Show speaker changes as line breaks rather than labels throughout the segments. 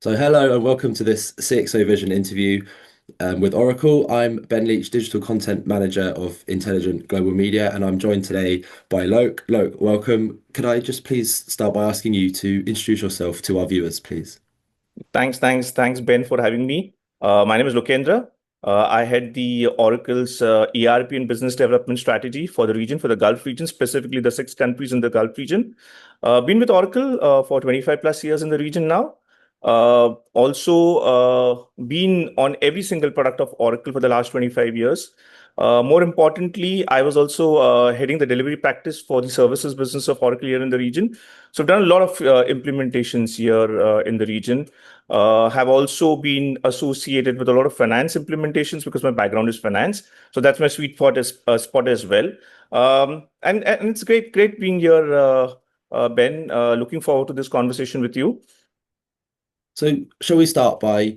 So, hello and welcome to this CXO Vision interview with Oracle. I'm Ben Leach, Digital Content Manager of Intelligent Global Media, and I'm joined today by Lok. Lok, welcome. Could I just please start by asking you to introduce yourself to our viewers, please?
Thanks, Ben, for having me. My name is Lokendra. I head the Oracle's ERP and business development strategy for the region, for the Gulf region, specifically the 6 countries in the Gulf region. Been with Oracle for 25 plus years in the region now. Also been on every single product of Oracle for the last 25 years. More importantly, I was also heading the delivery practice for the services business of Oracle here in the region. So I've done a lot of implementations here in the region. Have also been associated with a lot of finance implementations because my background is finance. So that's my sweet spot as well. And it's great being here, Ben. Looking forward to this conversation with you.
So, shall we start by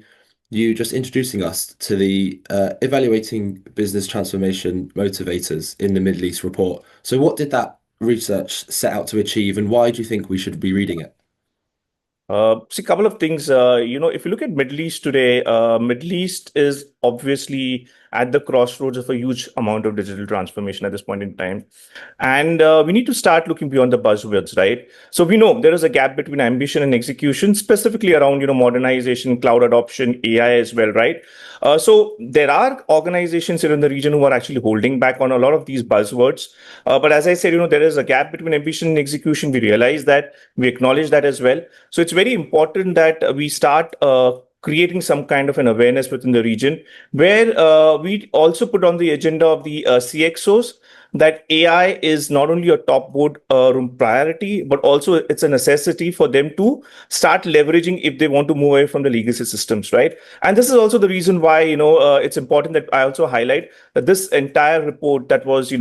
you just introducing us to the Evaluating Business Transformation Motivators in the Middle East report? So, what did that research set out to achieve, and why do you think we should be reading it?
See, a couple of things. If you look at Middle East today, Middle East is obviously at the crossroads of a huge amount of digital transformation at this point in time. And we need to start looking beyond the buzzwords, right? So we know there is a gap between ambition and execution, specifically around, modernization, cloud adoption, AI as well, right? So there are organizations here in the region who are actually holding back on a lot of these buzzwords. But as I said, there is a gap between ambition and execution. We realize that, we acknowledge that as well. So it's very important that we start creating some kind of an awareness within the region where we also put on the agenda of the CXOs that AI is not only a top board room priority, but also it's a necessity for them to start leveraging if they want to move away from the legacy systems, right? And this is also the reason why, it's important that I also highlight that this entire report that was,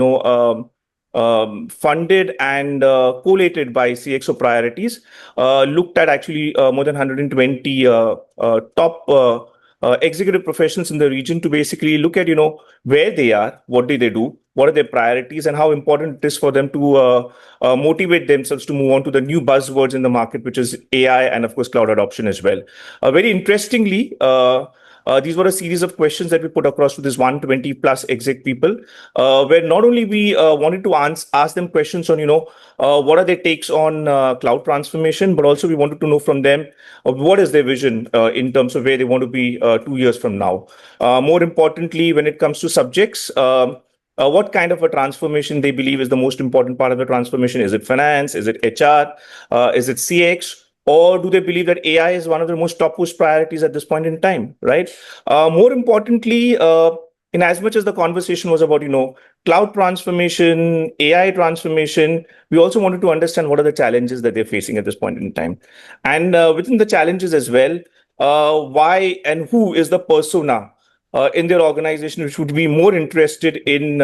funded and collated by CXO Priorities, looked at actually more than 120 top executive professionals in the region to basically look at, where they are, what do they do, what are their priorities, and how important it is for them to motivate themselves to move on to the new buzzwords in the market, which is AI and, of course, cloud adoption as well. Very interestingly, these were a series of questions that we put across to this 120 plus exec people, where not only we wanted to ask them questions on, what are their takes on cloud transformation, but also we wanted to know from them what is their vision in terms of where they want to be 2 years from now. More importantly, when it comes to subjects, what kind of a transformation they believe is the most important part of the transformation? Is it finance? Is it HR? Is it CX? Or do they believe that AI is one of the most topmost priorities at this point in time, right? More importantly, in as much as the conversation was about, cloud transformation, AI transformation, we also wanted to understand what are the challenges that they're facing at this point in time. And within the challenges as well, why and who is the persona in their organization which would be more interested in,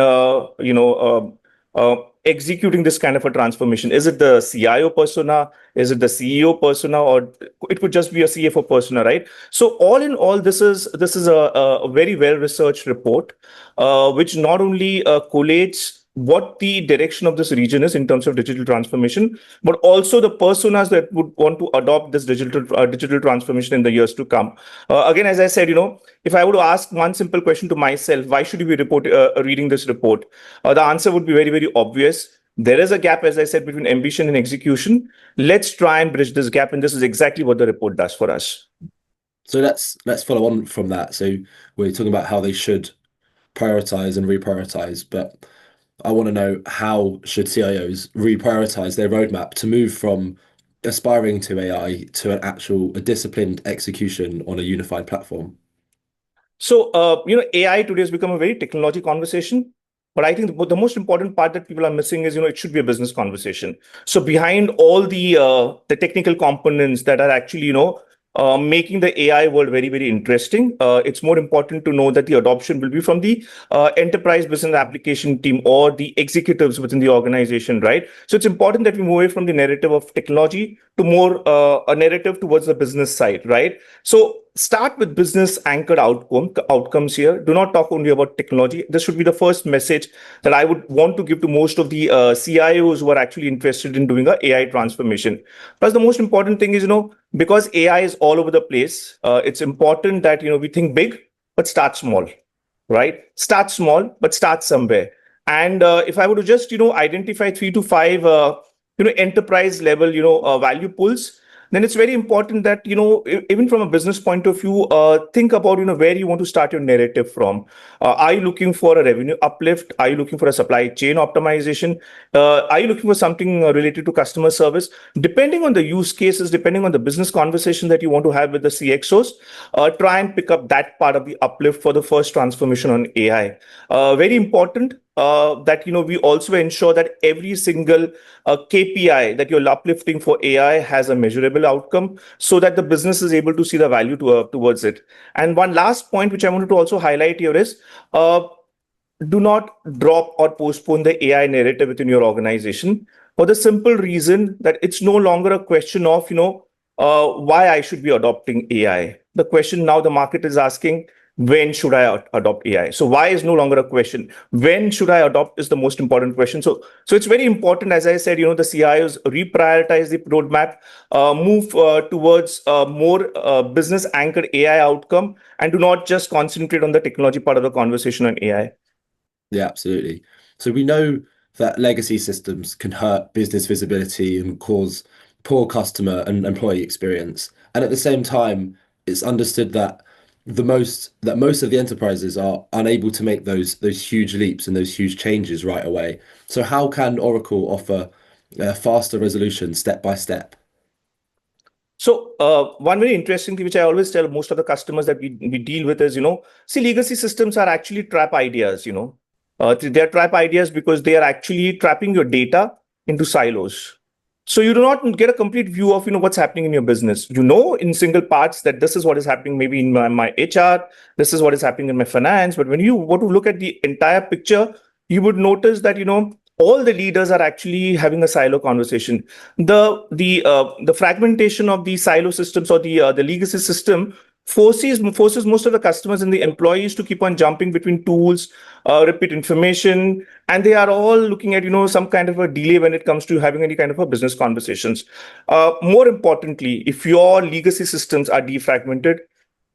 executing this kind of a transformation? Is it the CIO persona? Is it the CEO persona? Or it could just be a CFO persona, right? So all in all, this is a very well-researched report, which not only collates what the direction of this region is in terms of digital transformation, but also the personas that would want to adopt this digital transformation in the years to come. Again, as I said, if I were to ask one simple question to myself, why should you be reading this report? The answer would be very, very obvious. There is a gap, as I said, between ambition and execution. Let's try and bridge this gap, and this is exactly what the report does for us.
So let's follow on from that. So we're talking about how they should prioritize and reprioritize, but I want to know, how should CIOs reprioritize their roadmap to move from aspiring to AI to a disciplined execution on a unified platform?
So, AI today has become a very technology conversation. But I think the most important part that people are missing is, it should be a business conversation. So behind all the technical components that are actually, making the AI world very, very interesting, it's more important to know that the adoption will be from the enterprise business application team or the executives within the organization, right? So it's important that we move away from the narrative of technology to more a narrative towards the business side, right? So start with business anchored outcomes here. Do not talk only about technology. This should be the first message that I would want to give to most of the CIOs who are actually interested in doing a AI transformation. Plus, the most important thing is, because AI is all over the place, it's important that, we think big, but start small, right? Start small, but start somewhere. And if I were to just, identify 3 to 5, enterprise level, value pools, then it's very important that, even from a business point of view, think about, where you want to start your narrative from. Are you looking for a revenue uplift? Are you looking for a supply chain optimization? Are you looking for something related to customer service? Depending on the use cases, depending on the business conversation that you want to have with the CXOs, try and pick up that part of the uplift for the first transformation on AI. Very important that we also ensure that every single KPI that you're uplifting for AI has a measurable outcome, so that the business is able to see the value towards it. And one last point which I wanted to also highlight here is, do not drop or postpone the AI narrative within your organization, for the simple reason that it's no longer a question of, why I should be adopting AI. The question now the market is asking, when should I adopt AI? So why is no longer a question. When should I adopt is the most important question. So it's very important, as I said, the CIOs reprioritize the roadmap, move towards more business anchored AI outcome, and do not just concentrate on the technology part of the conversation on AI.
Yeah, absolutely. So we know that legacy systems can hurt business visibility and cause poor customer and employee experience. And at the same time, it's understood that most of the enterprises are unable to make those huge leaps and those huge changes right away. So how can Oracle offer a faster resolution step by step?
So one very interesting thing which I always tell most of the customers that we deal with is, see, legacy systems are actually trap ideas. They're trap ideas because they are actually trapping your data into silos. So you do not get a complete view of, what's happening in your business. In single parts that this is what is happening maybe in my HR, this is what is happening in my finance. But when you want to look at the entire picture, you would notice that, all the leaders are actually having a silo conversation. The fragmentation of the silo systems or the legacy system forces most of the customers and the employees to keep on jumping between tools, repeat information, and they are all looking at some kind of a delay when it comes to having any kind of a business conversations. More importantly, if your legacy systems are defragmented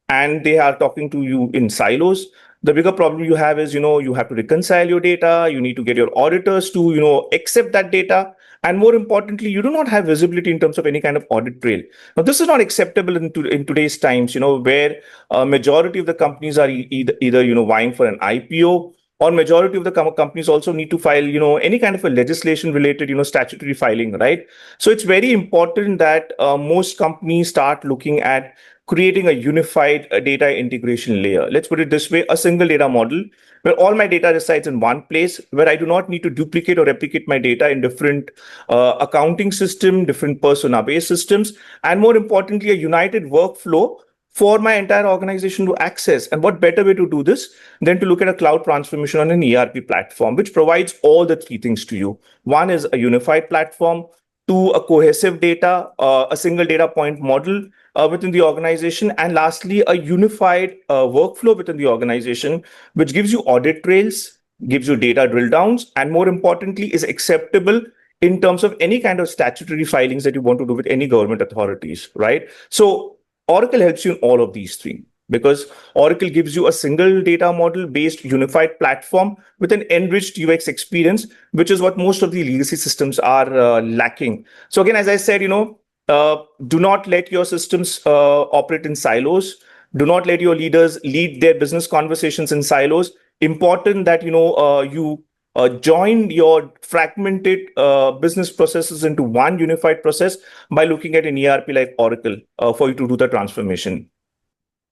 and they are talking to you in silos, the bigger problem you have is, you have to reconcile your data. You need to get your auditors to, accept that data. And more importantly, you do not have visibility in terms of any kind of audit trail. Now, this is not acceptable in today's times, where a majority of the companies are either, vying for an IPO, or majority of the companies also need to file, any kind of a legislation related, statutory filing, right? So it's very important that most companies start looking at creating a unified data integration layer. Let's put it this way, a single data model where all my data resides in one place, where I do not need to duplicate or replicate my data in different accounting system, different persona-based systems, and more importantly, a united workflow for my entire organization to access. And what better way to do this than to look at a cloud transformation on an ERP platform, which provides all the three things to you. One is a unified platform, two, a cohesive data, a single data point model within the organization, and lastly, a unified workflow within the organization, which gives you audit trails, gives you data drill downs, and more importantly, is acceptable in terms of any kind of statutory filings that you want to do with any government authorities, right? So Oracle helps you in all of these three, because Oracle gives you a single data model based unified platform with an enriched UX experience, which is what most of the legacy systems are lacking. So again, as I said, do not let your systems operate in silos. Do not let your leaders lead their business conversations in silos. Important that you join your fragmented business processes into one unified process by looking at an ERP like Oracle for you to do the transformation.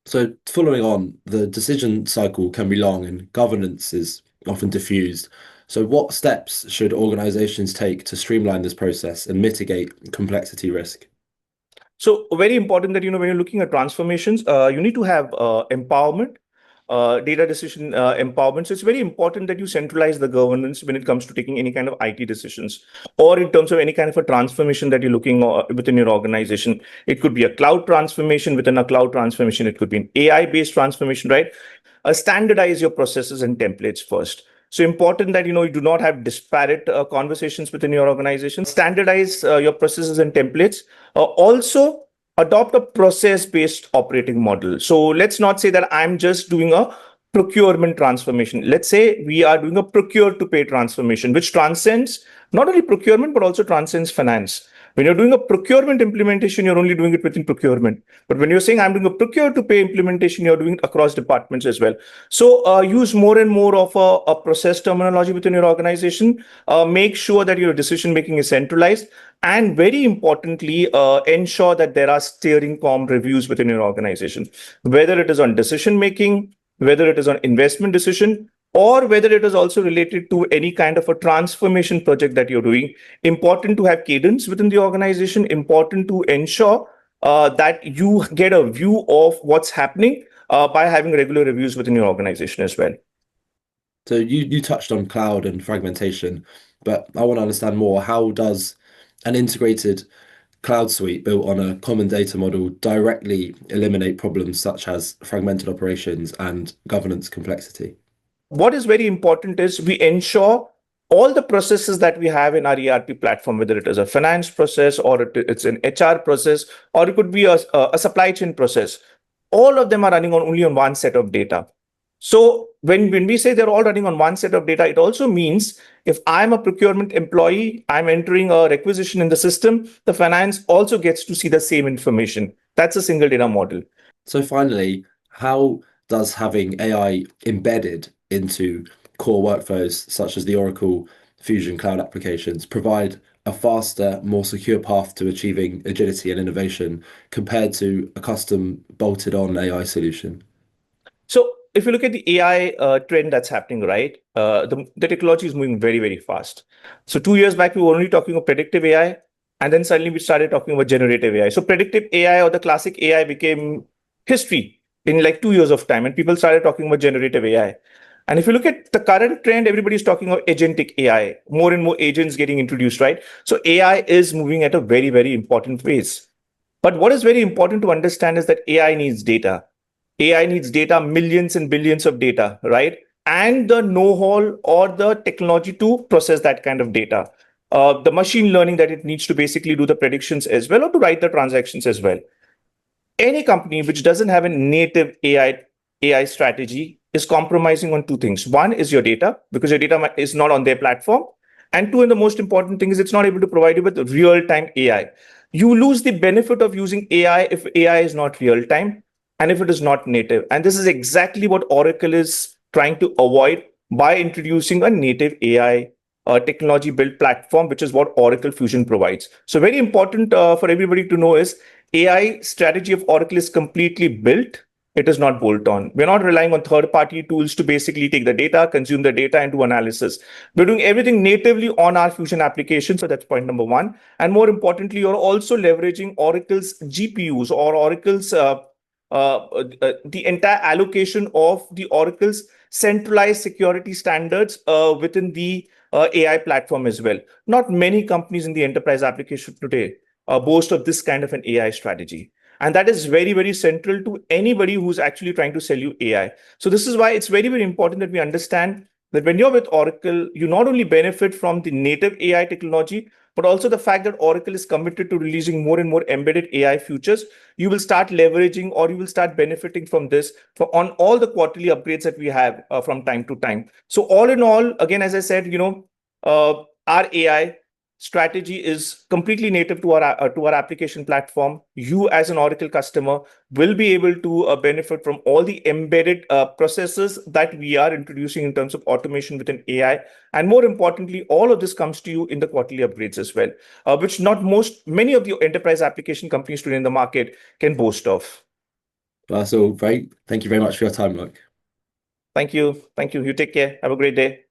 So following on, the decision cycle can be long and governance is often diffused. So what steps should organizations take to streamline this process and mitigate complexity risk?
So very important that, when you're looking at transformations, you need to have empowerment. data decision empowerment. So it's very important that you centralize the governance when it comes to taking any kind of IT decisions, or in terms of any kind of a transformation that you're looking within your organization. It could be a cloud transformation. Within a cloud transformation, it could be an AI-based transformation, right? Standardize your processes and templates first. So important that you do not have disparate conversations within your organization. Standardize your processes and templates. Also, adopt a process-based operating model. So let's not say that I'm just doing a procurement transformation. Let's say we are doing a procure to pay transformation, which transcends not only procurement, but also transcends finance. When you're doing a procurement implementation, you're only doing it within procurement. But when you're saying I'm doing a procure to pay implementation, you're doing it across departments as well. So use more and more of a process terminology within your organization. Make sure that your decision making is centralized. And very importantly, ensure that there are steering comp reviews within your organization, whether it is on decision making, whether it is on investment decision, or whether it is also related to any kind of a transformation project that you're doing. Important to have cadence within the organization, important to ensure that you get a view of what's happening by having regular reviews within your organization as well.
So you touched on cloud and fragmentation, but I want to understand more. How does an integrated cloud suite built on a common data model directly eliminate problems such as fragmented operations and governance complexity?
What is very important is we ensure all the processes that we have in our ERP platform, whether it is a finance process or it's an HR process, or it could be a supply chain process, all of them are running only on one set of data. So when we say they're all running on one set of data, it also means if I'm a procurement employee, I'm entering a requisition in the system, the finance also gets to see the same information. That's a single data model.
So finally, how does having AI embedded into core workflows such as the Oracle Fusion Cloud applications provide a faster, more secure path to achieving agility and innovation compared to a custom bolted on AI solution?
So if you look at the AI trend that's happening, right, the technology is moving very, very fast. So 2 years back, we were only talking about predictive AI, and then suddenly we started talking about generative AI. So predictive AI or the classic AI became history in like 2 years of time, and people started talking about generative AI. And if you look at the current trend, everybody's talking about agentic AI, more and more agents getting introduced, right? So AI is moving at a very, very important pace. But what is very important to understand is that AI needs data. AI needs data, millions and billions of data, right? And the know-how or the technology to process that kind of data. The machine learning that it needs to basically do the predictions as well, or to write the transactions as well. Any company which doesn't have a native AI strategy is compromising on two things. One is your data, because your data is not on their platform. And two, and the most important thing is it's not able to provide you with real-time AI. You lose the benefit of using AI if AI is not real-time and if it is not native. And this is exactly what Oracle is trying to avoid by introducing a native AI technology built platform, which is what Oracle Fusion provides. So very important for everybody to know is AI strategy of Oracle is completely built. It is not bolt on. We're not relying on third-party tools to basically take the data, consume the data, and do analysis. We're doing everything natively on our Fusion application. So that's point number one. And more importantly, you're also leveraging Oracle's GPUs or Oracle's the entire allocation of the Oracle's centralized security standards within the AI platform as well. Not many companies in the enterprise application today boast of this kind of an AI strategy. And that is very, very central to anybody who's actually trying to sell you AI. So this is why it's very, very important that we understand that when you're with Oracle, you not only benefit from the native AI technology, but also the fact that Oracle is committed to releasing more and more embedded AI features. You will start leveraging or you will start benefiting from this on all the quarterly upgrades that we have from time to time. So all in all, again, as I said, our AI strategy is completely native to our application platform. You as an Oracle customer will be able to benefit from all the embedded processes that we are introducing in terms of automation within AI. And more importantly, all of this comes to you in the quarterly upgrades as well, which many of the enterprise application companies today in the market can boast of.
That's all great. Thank you very much for your time, Mike.
Thank you. Thank you. You take care. Have a great day.